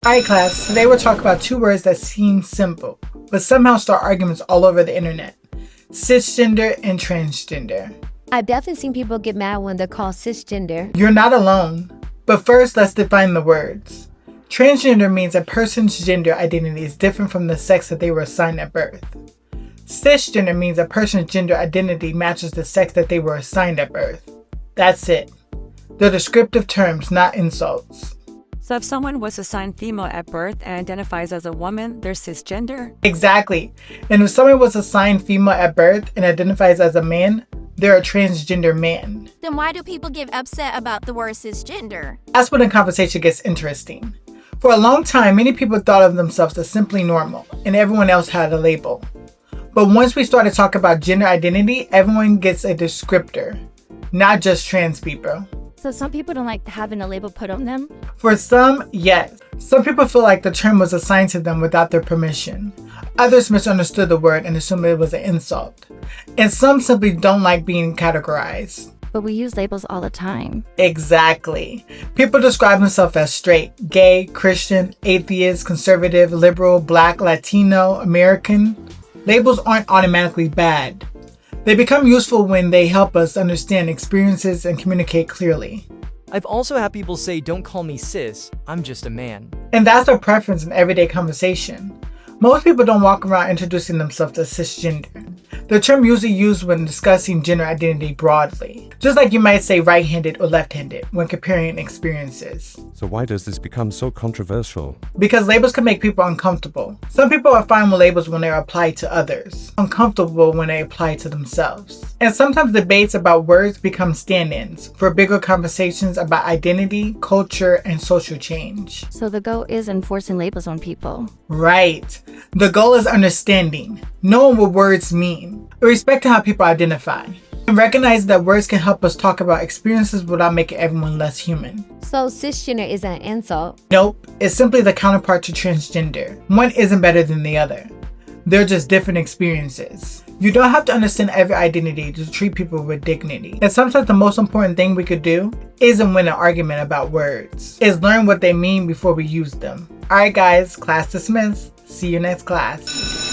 Alright class, today we'll talk about two words that seem simple, but somehow start arguments all over the internet. Cisgender and transgender. I've definitely seen people get mad when they're called cisgender. You're not alone. But first, let's define the words. Transgender means a person's gender identity is different from the sex that they were assigned at birth. Cisgender means a person's gender identity matches the sex that they were assigned at birth. That's it. They're descriptive terms, not insults. So if someone was assigned female at birth and identifies as a woman, they're cisgender? Exactly. And if someone was assigned female at birth and identifies as a man, they're a transgender man. Then why do people get upset about the word cisgender? That's when the conversation gets interesting. For a long time, many people thought of themselves as simply normal, and everyone else had a label. But once we started talking about gender identity, everyone gets a descriptor, not just trans people. So some people don't like having a label put on them? For some, yes. Some people feel like the term was assigned to them without their permission. Others misunderstood the word and assumed it was an insult. And some simply don't like being categorized. But we use labels all the time. Exactly. People describe themselves as straight, gay, Christian, atheist, conservative, liberal, black, Latino, American. Labels aren't automatically bad. They become useful when they help us understand experiences and communicate clearly. I've also had people say, "Don't call me cis, I'm just a man." And that's their preference in everyday conversation. Most people don't walk around introducing themselves as cisgender. The term usually used when discussing gender identity broadly. Just like you might say right-handed or left-handed when comparing experiences. So why does this become so controversial? Because labels can make people uncomfortable. Some people are fine with labels when they're applied to others, uncomfortable when they apply to themselves. And sometimes debates about words become stand-ins for bigger conversations about identity, culture, and social change. So the goal is enforcing labels on people. Right. The goal is understanding, knowing what words mean, respecting how people identify, and recognizing that words can help us talk about experiences without making everyone less human. So cisgender is an insult. Nope, it's simply the counterpart to transgender. One isn't better than the other. They're just different experiences. You don't have to understand every identity to treat people with dignity. And sometimes the most important thing we could do isn't win an argument about words. It's learn what they mean before we use them. Alright guys, class dismissed. See you next class.